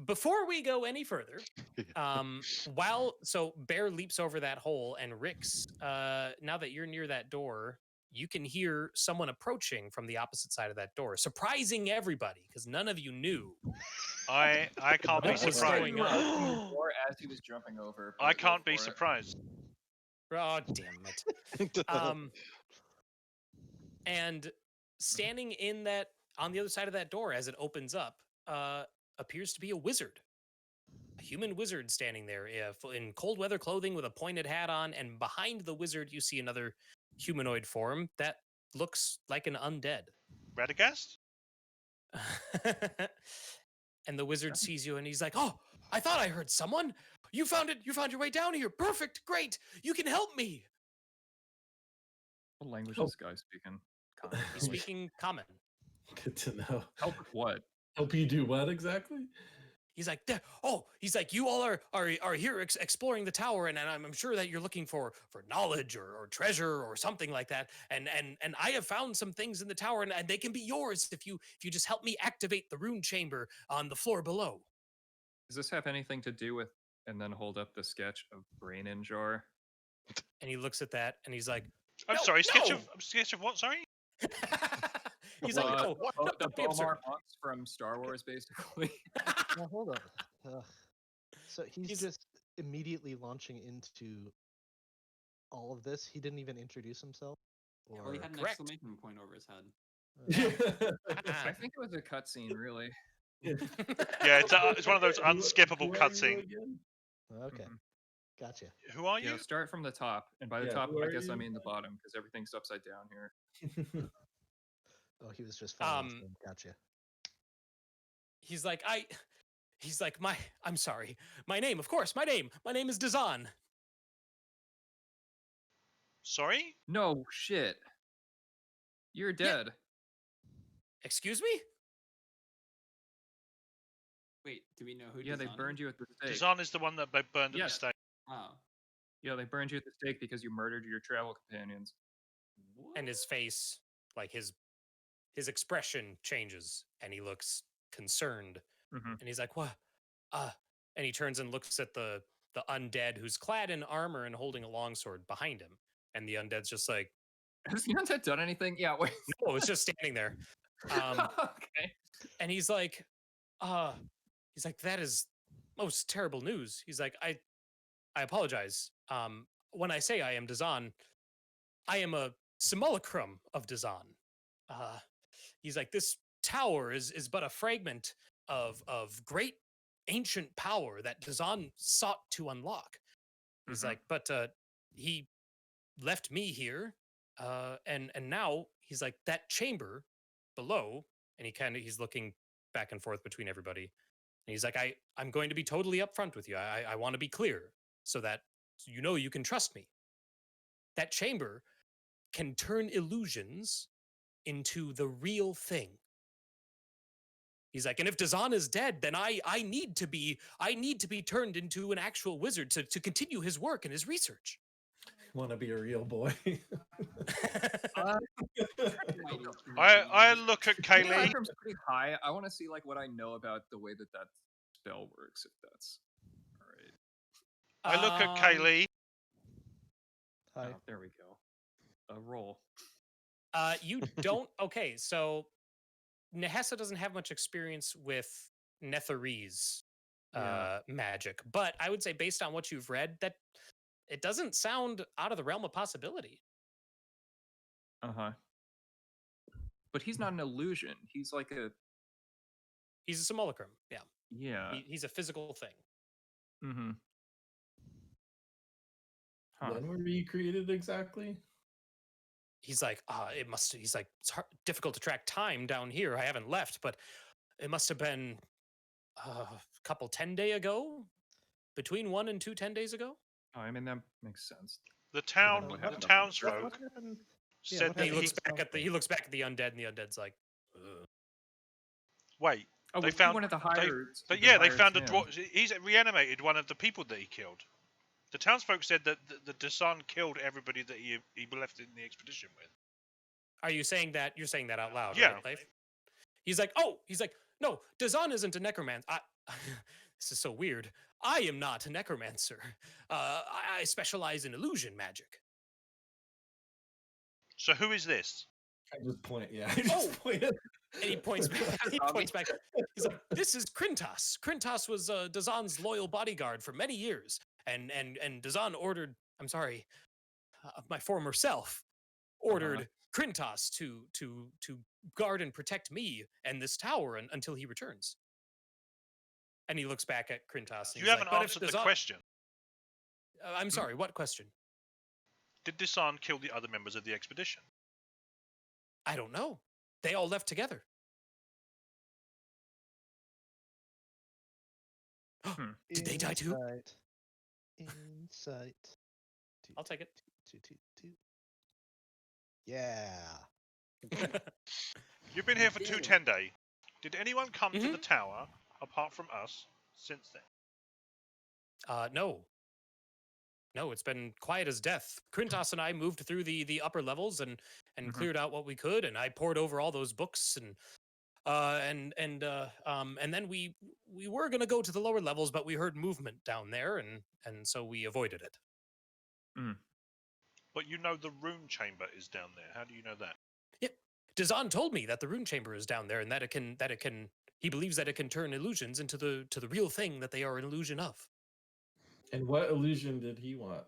before we go any further, so Bear leaps over that hole, and Rix, now that you're near that door, you can hear someone approaching from the opposite side of that door, surprising everybody because none of you knew. I can't be What was surprised. going on? Or as he was jumping over. I can't be surprised. Oh, damn it. And standing in that, on the other side of that door as it opens up, appears to be a wizard. A human wizard standing there in cold weather clothing with a pointed hat on, and behind the wizard you see another humanoid form that looks like an undead. Radagast? And the wizard sees you and he's like, "Oh, I thought I heard someone. You found it. You found your way down here. Perfect. Great. You can help me." What language is this guy speaking? He's speaking common. Good to know. Help with what? Help you do what exactly? He's like, he's like, you all are here exploring the tower, and I'm sure that you're looking for knowledge or treasure or something like that. And I have found some things in the tower, and they can be yours if you just help me activate the rune chamber on the floor below. Does this have anything to do with? And then hold up the sketch of Brain in Jar. And he looks at that, and he's like, I'm sorry, sketch of what? Sorry. He's like, "No, the Bomar monks from Star Wars, basically." Now, hold on. So he's just immediately launching into all of this. He didn't even introduce himself. Yeah, well, he had an Correct. exclamation point over his head. I think it was a cutscene, really. Yeah, it's one of those unskippable cutscenes. Okay, gotcha. Who are you? Yeah, start from the top, and by the top, I guess I mean the bottom, because everything's upside down here. Oh, he was just gotcha. He's like, I'm sorry. My name is Dzaan. Sorry? No shit. You're dead. Excuse me? Wait, do we know who? Yeah, they burned you at the stake. Dzaan is the one that burned at the stake. Oh. Yeah, they burned you at the stake because you murdered your travel companions. What? And his face, like his expression changes, and he looks concerned. And he's like, "What?" And he turns and looks at the undead who's clad in armor and holding a longsword behind him. And the undead's just like, "Has the undead done anything?" Yeah, wait. No, it's just standing there. Okay. And he's like, "That is most terrible news." He's like, I apologize. When I say I am Dzaan, I am a simulacrum of Dzaan. He's like, this tower is but a fragment of great ancient power that Dzaan sought to unlock. He's like, but he left me here, and now he's like, that chamber below, and he's looking back and forth between everybody, and he's like, I'm going to be totally upfront with you. I want to be clear so that you can trust me. That chamber can turn illusions into the real thing. He's like, and if Dzaan is dead, then I need to be turned into an actual wizard to continue his work and his research. Want to be a real boy? I look at Cayleigh. My pretty high. I want to see what I know about the way that spell works. If that's all right. I look at Cayleigh. Hi. Oh, there we go. A roll. You don't. Okay, so Nahesa doesn't have much experience with Netherese magic, but I would say based on what you've read, that it doesn't sound out of the realm of possibility. But he's not an illusion. He's He's a simulacrum. Yeah. Yeah. He's a physical thing. When were you created exactly? He's like, he's like, it's difficult to track time down here. I haven't left, but it must have been a couple tenday ago, between 1 and 2 10 days ago. Oh, I mean, that makes sense. The townsfolk said that he looks back at the undead, and the undead's like, ugh. Wait. Oh, they found one of the higher. They found he's reanimated one of the people that he killed. The townsfolk said that the Dzaan killed everybody that he left in the expedition with. Are you saying that? You're saying that out loud, Yeah. right, Leif? He's like, No, Dzaan isn't a necromancer. This is so weird. I am not a necromancer. I specialize in illusion magic. So who is this? I just point. Yeah, I just Oh! pointed. And he points back. He points back. He's like, "This is Krintas. Krintas was Dzaan's loyal bodyguard for many years, and Dzaan ordered. I'm sorry, my former self ordered Krintas to guard and protect me and this tower until he returns." And he looks back at Krintas. And You he's haven't like, "But if answered the Dzaan-" question. I'm sorry. What question? Did Dzaan kill the other members of the expedition? I don't know. They all left together. Did they die too? Insight. I'll take it. Two. Yeah. You've been here for did. 2 tenday. Did anyone come to Mhm. the tower apart from us since then? No. No, it's been quiet as death. Krintas and I moved through the upper levels and cleared out what we could, and I pored over all those books and then we were gonna go to the lower levels, but we heard movement down there, and so we avoided it. But you know the rune chamber is down there. How do you know that? Yep. Dzaan told me that the rune chamber is down there, and that it can. He believes that it can turn illusions into the real thing that they are an illusion of. And what illusion did he want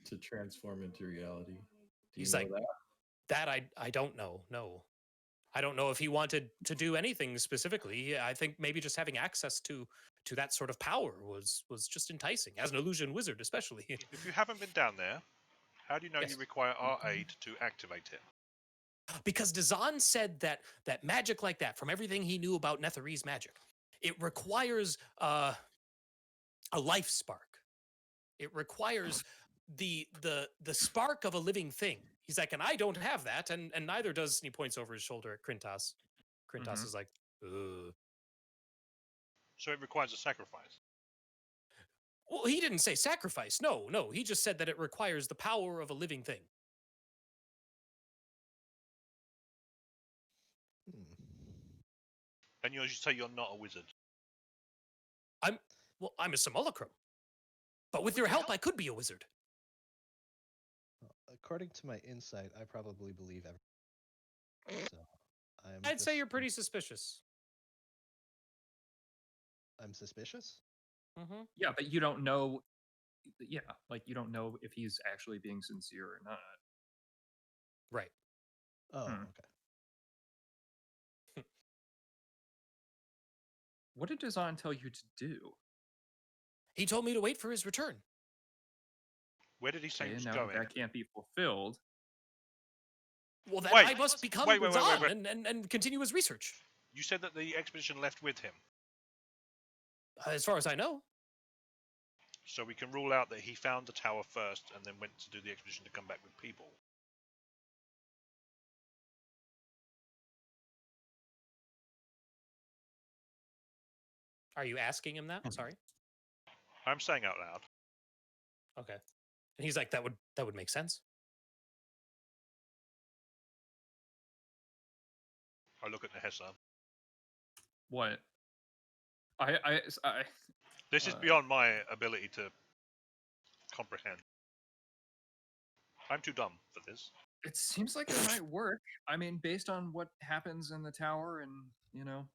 to transform into reality? Do you He's know like, that? That I don't know. No. I don't know if he wanted to do anything specifically. I think maybe just having access to that sort of power was just enticing, as an illusion wizard especially. If you haven't been down there, how do you know Yes. you require our aid to activate it? Because Dzaan said that magic like that, from everything he knew about Netherese magic, it requires a life spark. It requires the spark of a living thing. He's like, and I don't have that, and neither does. And he points over his shoulder at Krintas. Krintas is like, ugh. So it requires a sacrifice. Well, he didn't say sacrifice. No. He just said that it requires the power of a living thing. And you say you're not a wizard. I'm a simulacrum. But with your help, I could be a wizard. According to my insight, I probably believe everything. So I'd say you're pretty suspicious. I'm suspicious? Mm-hmm. Yeah, but you don't know. Yeah, like you don't know if he's actually being sincere or not. Right. Oh, okay. What did Dzaan tell you to do? He told me to wait for his return. Where did he say he Okay, was now going? that can't be fulfilled. Well, then Wait, I must become wait, Dzaan and continue his research. You said that the expedition left with him. As far as I know. So we can rule out that he found the tower first and then went to do the expedition to come back with people. Are you asking him that? Sorry. I'm saying out loud. Okay. And he's like, that would make sense. I look at Nahesa. What? This is beyond my ability to comprehend. I'm too dumb for this. It seems like it might work. I mean, based on what happens in the tower, and you know.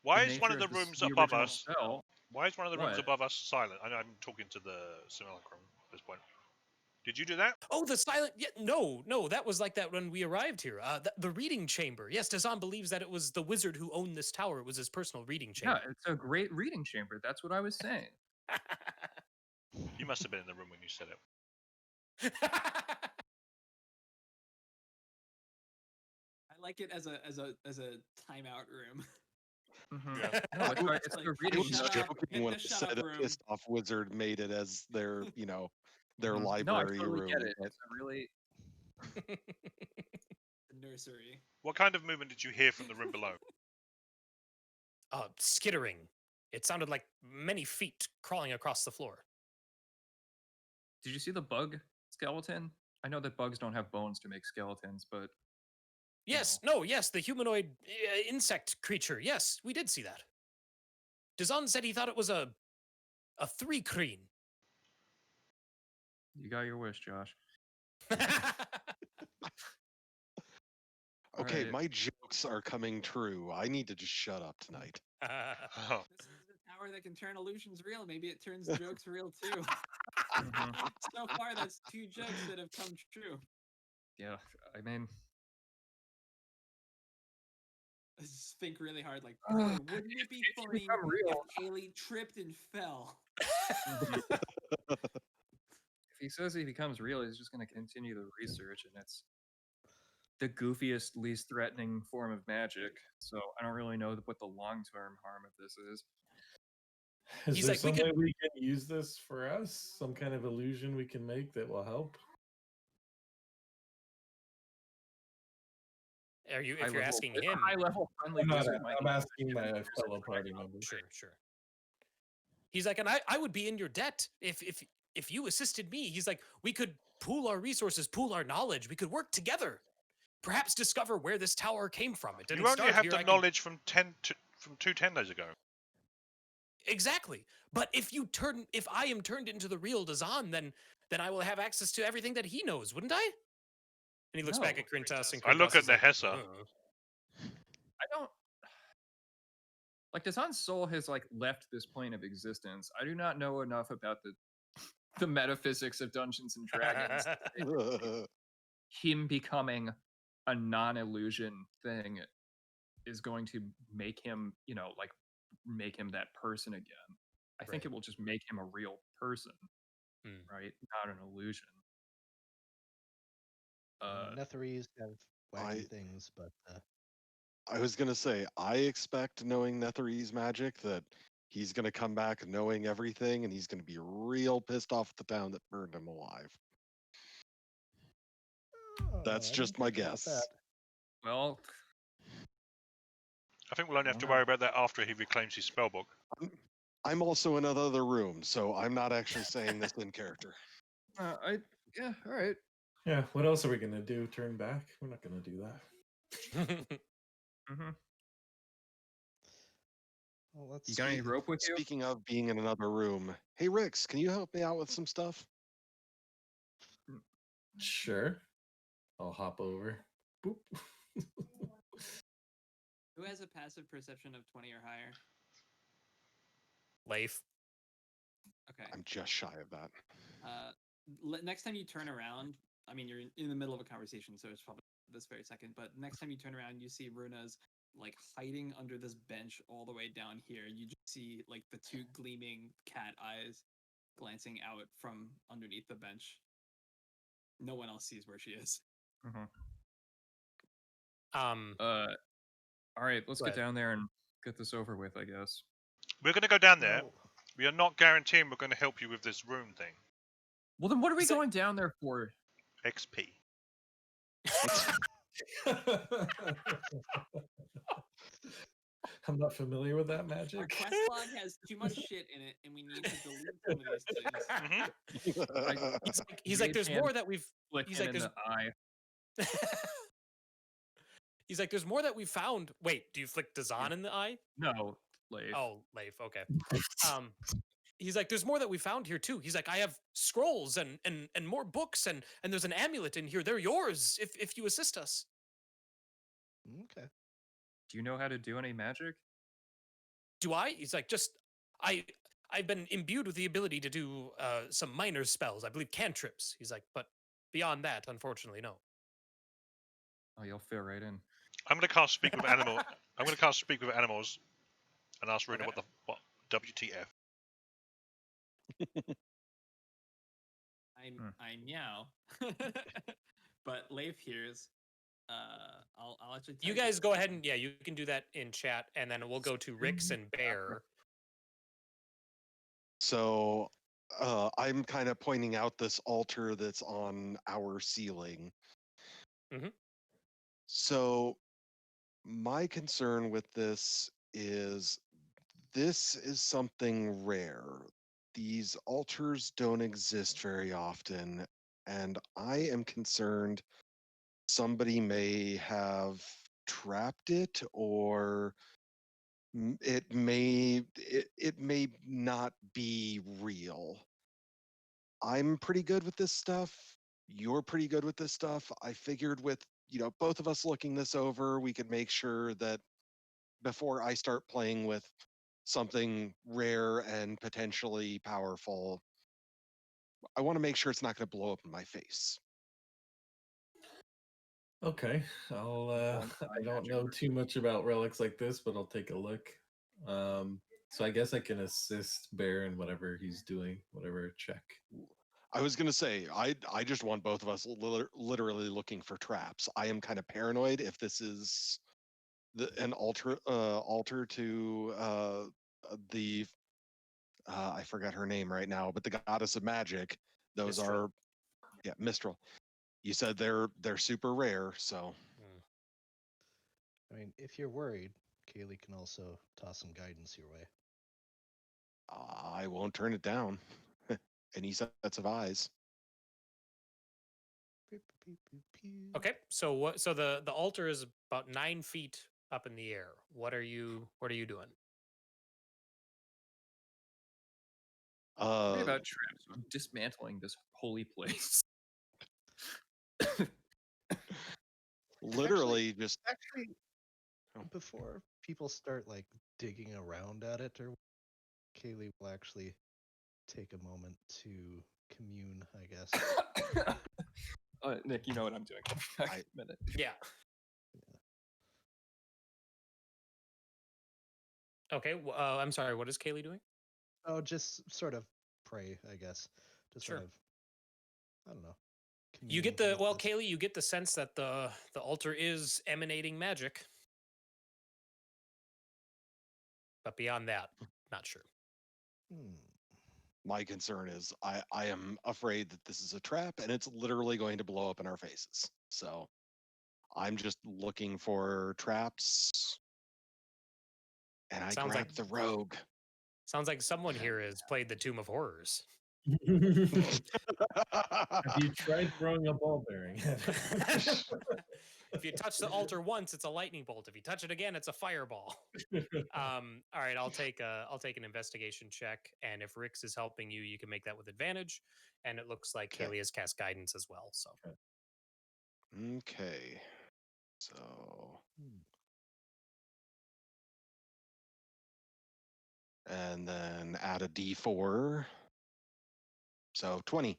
Why the is one of nature the this- rooms the above original us? spell. Why is one of the rooms What? above us silent? I know I'm talking to the simulacrum at this point. Did you do that? Oh, the silent. Yeah, no. That was like that when we arrived here. The reading chamber. Yes, Dzaan believes that it was the wizard who owned this tower. It was his personal reading chamber. Yeah, it's a great reading chamber. That's what I was saying. You must have been in the room when you said it. I like it as a timeout room. Yeah. No, it's Like, a I reading was shut chamber. up, joking hit when the I shut said up a room. pissed off wizard made it as their, their No, I library totally room. get it. but- It's a really The nursery. What kind of movement did you hear from the room below? Skittering. It sounded like many feet crawling across the floor. Did you see the bug skeleton? I know that bugs don't have bones to make skeletons, but Yes, no, yes, the humanoid insect creature. Yes, we did see that. Dzaan said he thought it was a 3-creen. You got your wish, Josh. Okay, Alright. my jokes are coming true. I need to just shut up tonight. Oh, This is a tower that can turn illusions real. Maybe it turns jokes real too. Mhm. So far, that's 2 jokes that have come true. Yeah, I mean, Just think really hard, like, Uh, boy, wouldn't it be if you funny become if real- Cayleigh tripped and fell? if he says he becomes real, he's just going to continue the research, and it's the goofiest, least threatening form of magic. So I don't really know what the long-term harm of this is. Is He's there like, we some could- way we can use this for us? Some kind of illusion we can make that will help? Are you? If High you're level- asking a him, high-level friendly I'm, not, wizard might I'm be- asking my fellow party members. sure. He's like, and I would be in your debt if you assisted me. He's like, we could pool our resources, pool our knowledge. We could work together. Perhaps discover where this tower came from. It didn't you only start have here. the I can- knowledge from 2 10 days ago. Exactly. But if I am turned into the real Dzaan, then I will have access to everything that he knows, wouldn't I? And he looks back No. at Krintas, and I look Krintas at is like, Nahesa. I don't like Dzaan's soul has like left this plane of existence. I do not know enough about the metaphysics of Dungeons and Dragons. Him becoming a non-illusion thing is going to make him, like make him that person again. I think Right. it will just make him a real person, Hmm. right? Not an illusion. Netherese have wacky I- things, but I was gonna say, I expect, knowing Netherese magic, that he's gonna come back knowing everything, and he's gonna be real pissed off at the town that burned him alive. That's I didn't just my think about guess. that. Well, I think we'll only have to Wow. worry about that after he reclaims his spellbook. I'm also in another room, so I'm not actually saying this in character. all right. Yeah, what else are we gonna do? Turn back? We're not gonna do that. Mm-hmm. Well, let's You got any see. rope with you? Speaking of being in another room, hey Rix, can you help me out with some stuff? Sure. I'll hop over. Boop. Who has a passive perception of 20 or higher? Leif. Okay. I'm just shy of that. Next time you turn around, I mean, you're in the middle of a conversation, so it's probably this very second. But next time you turn around, you see Rúna's like hiding under this bench all the way down here. You just see like the 2 gleaming cat eyes glancing out from underneath the bench. No one else sees where she is. Mm-hmm. All right, let's Go get ahead. down there and get this over with, I guess. We're going to go down there. No. We are not guaranteeing we're going to help you with this room thing. Well, then what are we Is that- going down there for? XP. I'm not familiar with that Our magic. quest log has too much shit in it, and we need to delete some of these things. Mhm. He's like, there's Rage more hand that we've. Flick He's him like, in the eye. He's like, there's more that we found. Wait, do you flick Dzaan in the eye? No, Leif. Oh, Leif. Okay. He's like, there's more that we found here too. He's like, I have scrolls and more books and there's an amulet in here. They're yours if you assist us. Okay. Do you know how to do any magic? Do I? He's like, I've been imbued with the ability to do some minor spells. I believe cantrips. He's like, but beyond that, unfortunately, no. Oh, you'll fit right in. I'm going to cast Speak with Animal. I'm going to cast Speak with Animals and ask Rúna Okay. what WTF. I meow. But Leif hears. I'll actually. You type it guys go ahead down. and you can do that in chat, and then we'll go to Rix and Bear. So I'm kind of pointing out this altar that's on our ceiling. Mhm. So my concern with this is something rare. These altars don't exist very often, and I am concerned somebody may have trapped it, or it may not be real. I'm pretty good with this stuff. You're pretty good with this stuff. I figured with, both of us looking this over, we could make sure that before I start playing with something rare and potentially powerful, I want to make sure it's not going to blow up in my face. Okay, I'll. I don't know too much about relics like this, but I'll take a look. So I guess I can assist Bear in whatever he's doing, whatever check. I was going to say, I just want both of us literally looking for traps. I am kind of paranoid if this is an altar to the I forgot her name right now, but the goddess of magic. Those Mistral. are Mistral. You said they're super rare, so I mean, if you're worried, Cayleigh can also toss some guidance your way. I won't turn it down. Any sets of eyes. Okay, so what? So the altar is about 9 feet up in the air. What are you doing? Worry about traps. I'm dismantling this holy place. Literally just Actually, Oh. before people start like digging around at it, or Cayleigh will actually take a moment to commune, I guess. Nick, you know what I'm doing. I- A minute. Yeah. Okay. I'm sorry. What is Cayleigh doing? Oh, just sort of pray, I guess. Just Sure. sort of, I don't know. You get commune the with this. Cayleigh, you get the sense that the altar is emanating magic, but beyond that, not sure. My concern is I am afraid that this is a trap and it's literally going to blow up in our faces. So I'm just looking for traps, and I Sounds grab like- the rogue. Sounds like someone here has played the Tomb of Horrors. Have you tried throwing a ball bearing? If you touch the altar once, it's a lightning bolt. If you touch it again, it's a fireball. All right, I'll take an investigation check, and if Rix is helping you, you can make that with advantage. And it looks like Okay. Cayleigh has cast guidance as well. So Okay. So and then add a D4. So 20.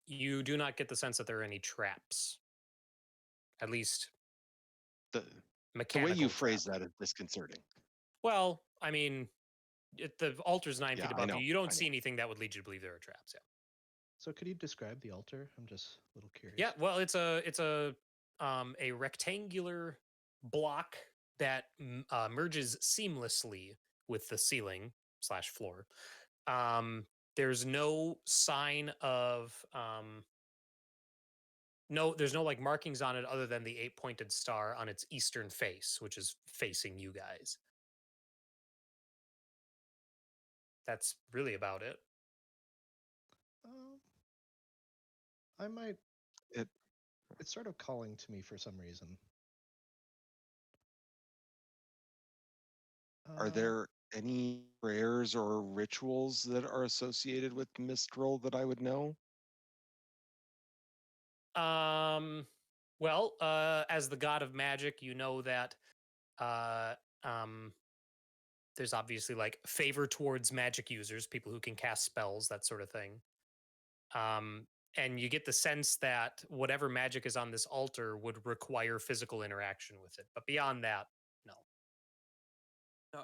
you do not get the sense that there are any traps. At least The mechanical way you traps. phrase that is disconcerting. Well, I mean, the altar's 9 Yeah, feet I above know, you. You don't I see know. anything that would lead you to believe there are traps. Yeah. So could you describe the altar? I'm just a little curious. Yeah. Well, it's a rectangular block that merges seamlessly with the ceiling / floor. There's no sign of there's no like markings on it other than the 8-pointed star on its eastern face, which is facing you guys. That's really about it. I might. It- It's sort of calling to me for some reason. Are there any prayers or rituals that are associated with Mistral that I would know? Well, as the god of magic, you know that there's obviously like favor towards magic users, people who can cast spells, that sort of thing. And you get the sense that whatever magic is on this altar would require physical interaction with it. But beyond that, no. So,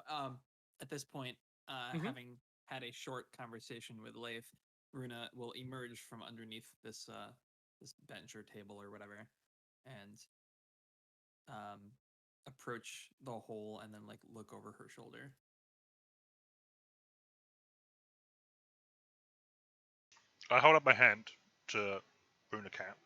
at this point, having had a short conversation with Leif, Rúna will emerge from underneath this this bench or table or whatever, and approach the hole and then like look over her shoulder. I hold up my hand to Rúna Cat.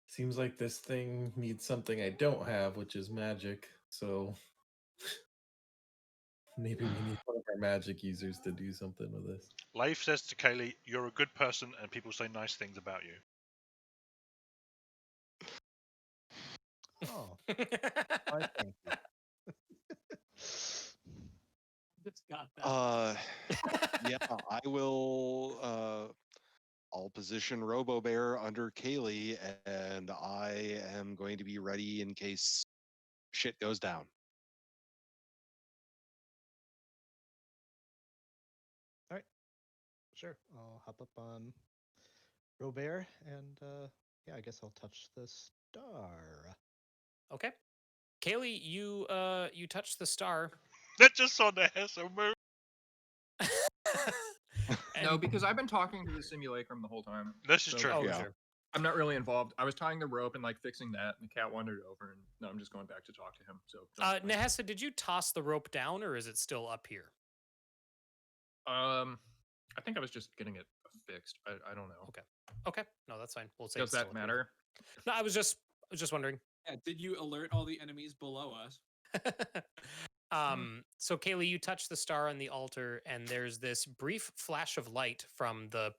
Seems like this thing needs something I don't have, which is magic. So Maybe we need one of our magic users to do something with this. Leif says to Cayleigh, "You're a good person, and people say nice things about you." Oh, why, thank you. Just got that. Yeah, I will. I'll position Robo Bear under Cayleigh, and I am going to be ready in case shit goes down. Sure, I'll hop up on Robert, and yeah, I guess I'll touch the star. Okay. Cayleigh, you touch the star. That just saw Nahesa move. No, And- because I've been talking to the simulacrum the whole time. This is So- true. Oh, Yeah. sure. I'm not really involved. I was tying the rope and like fixing that, and the cat wandered over, and now I'm just going back to talk to him. So Nahesa, did you toss the rope down, or is it still up here? I think I was just getting it fixed. I don't know. Okay, no, that's fine. We'll say. Does it's still that up here. matter? No, I was just wondering. Yeah, did you alert all the enemies below us? So Cayleigh, you touch the star on the altar, and there's this brief flash of light from the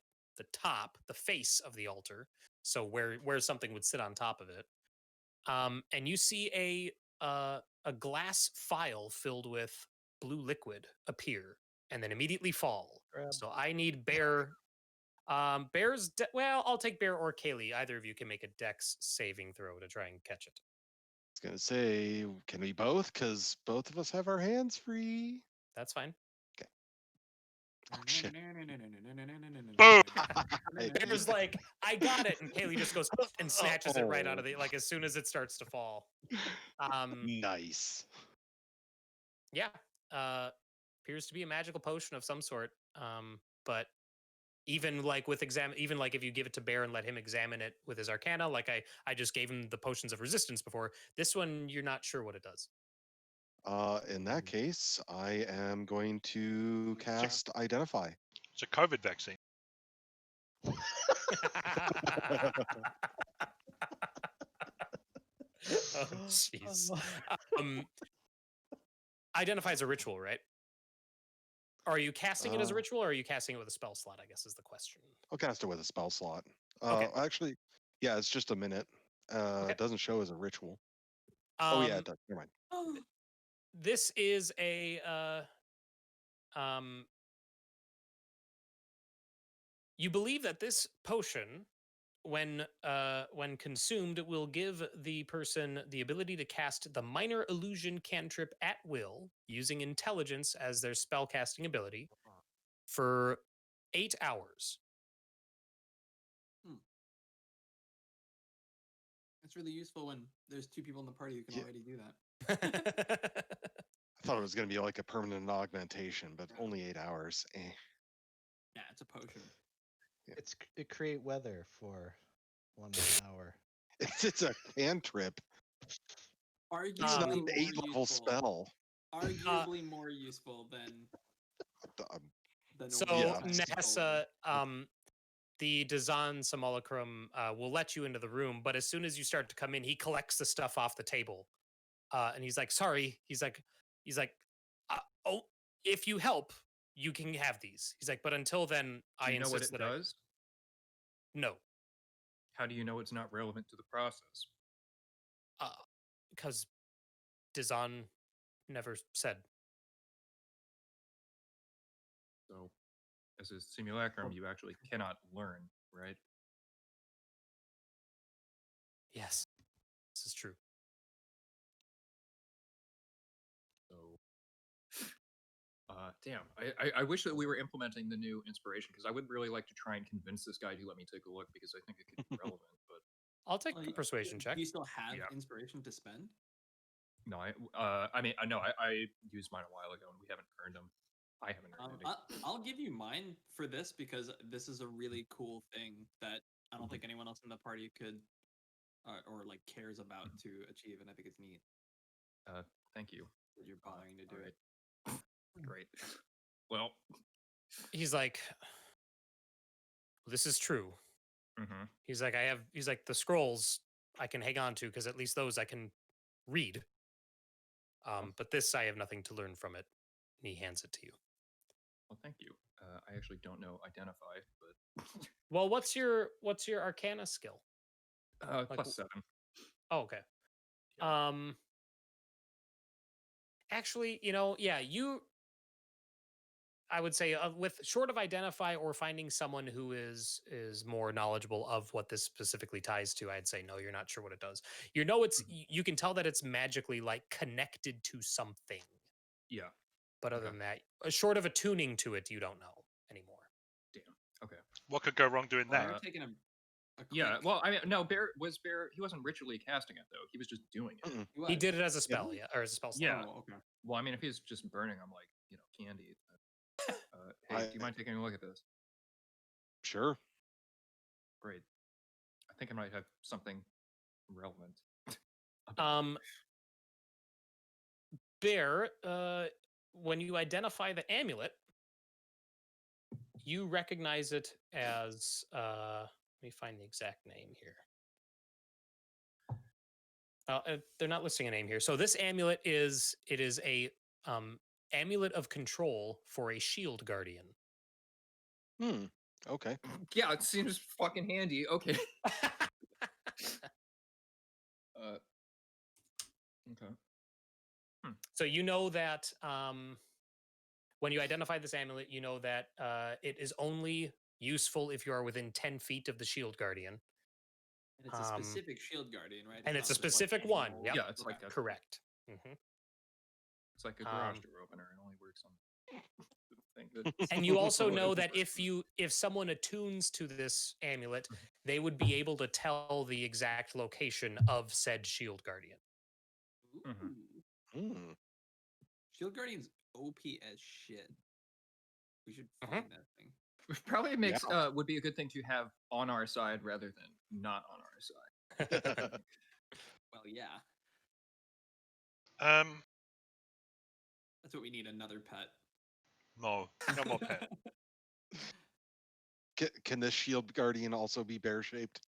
top, the face of the altar. So where something would sit on top of it. And you see a glass phial filled with blue liquid appear and then immediately fall. Grab. So I need Bear. Well, I'll take Bear or Cayleigh. Either of you can make a Dex saving throw to try and catch it. I was gonna say, can we both? Because both of us have our hands free. That's fine. Oh shit! Boom! Bear's like, I got it, and Cayleigh just goes and snatches it right out of the like as soon as it starts to fall. Nice. Yeah, appears to be a magical potion of some sort. But even like with even like if you give it to Bear and let him examine it with his Arcana, like I just gave him the potions of resistance before. This one, you're not sure what it does. In that case, I am going to cast Identify. It's a COVID vaccine. Oh, jeez. Identify as a ritual, right? Are you casting it as a ritual, or are you casting it with a spell slot? I guess is the question. I'll cast it with a spell slot. Okay. Actually, yeah, it's just a minute. Okay. It doesn't show as a ritual. Oh yeah, it does. Never mind. Oh, This is a you believe that this potion, when consumed, will give the person the ability to cast the minor illusion cantrip at will using intelligence as their spell casting ability for 8 hours. it's really useful when there's two people in the party who can Yeah. already do that. I thought it was going to be like a permanent augmentation, but only 8 hours. Yeah, it's a potion. It create weather for 1 hour. It's a cantrip. It's Arguably not an more 8-level useful. spell. Arguably more useful than the So normal Yeah. Nahesa, the Dzaan simulacrum will let you into the room, but as soon as you start to come in, he collects the stuff off the table, and he's like, "Sorry." He's like, "Oh, if you help, you can have these." He's like, "But until then, Do I you know what insist it that does? no, How do you know it's not relevant to the process? because Dzaan never said." So, as a simulacrum, you actually cannot learn, right? Yes, this is true. So, damn, I wish that we were implementing the new inspiration because I would really like to try and convince this guy to let me take a look because I think it could be relevant. But I'll take Well, the persuasion check. Do you still have Yeah. inspiration to spend? no, I used mine a while ago and we haven't earned them. I haven't earned any. I'll give you mine for this because this is a really cool thing that I don't think anyone else in the party could or like cares about to achieve, and I think it's neat Thank you. that you're bothering to do Alright. it. Great. Well, He's like, "This is true." mhm. He's like, he's like, the scrolls I can hang on to because at least those I can read. But this I have nothing to learn from it. he hands it to you. Well, thank you. I actually don't know identify, but Well, what's your Arcana skill? +7. Oh, okay. Yeah. Actually, I would say with short of identify or finding someone who is more knowledgeable of what this specifically ties to, I'd say no, you're not sure what it does. It's you can tell that it's magically like connected to something. Yeah. But other Okay. than that, short of attuning to it, you don't know anymore. Damn. Okay. What could go wrong doing that? You're taking a Yeah. quick- Well, I mean, no. Bear. He wasn't ritually casting it though. He was just doing it. Mm-mm. He was. did it as a spell, yeah, or as a spell slot. Yeah. Oh, okay. Well, I mean, if he's just burning, I'm like, candy. Hey, do you mind taking a look at this? Sure. Great. I think I might have something relevant. Bear, when you identify the amulet, you recognize it as let me find the exact name here. They're not listing a name here. So this amulet is a amulet of control for a shield guardian. Okay. Yeah, it seems fucking handy. Okay. Okay. So you know that when you identify this amulet, you know that it is only useful if you are within 10 feet of the shield guardian. And it's a specific shield guardian, right? And It's it's a not just, like, specific any one. old- Yep. Yeah, it's like a Correct. Mm-hmm. It's like a garage door opener. It only works on the thing. And you also know that if someone attunes to this amulet, they would be able to tell the exact location of said shield guardian. Ooh. Mm. Shield Guardian's OP as shit. We should Mhm. find that thing. Probably would be a good thing to have on our side rather than not on our side. Well, yeah. That's what we need, another pet. No more pet. Can this shield guardian also be bear shaped?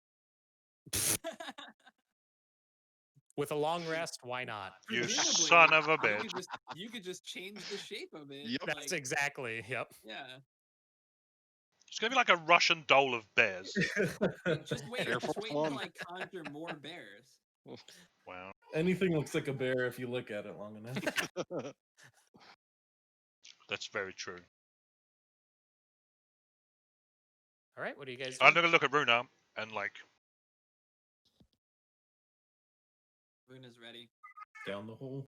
With a long rest, why not? You Presumably, son of a bitch. You could just change the shape of it. Yep. That's exactly. Yep. Yeah. It's gonna be like a Russian doll of bears. Just wait. Air Just Force wait One. until I conjure more bears. Wow. Anything looks like a bear if you look at it long enough. That's very true. All right. What do you guys I'm do? gonna look at Rúna and like, Rúna's ready. Down the hole.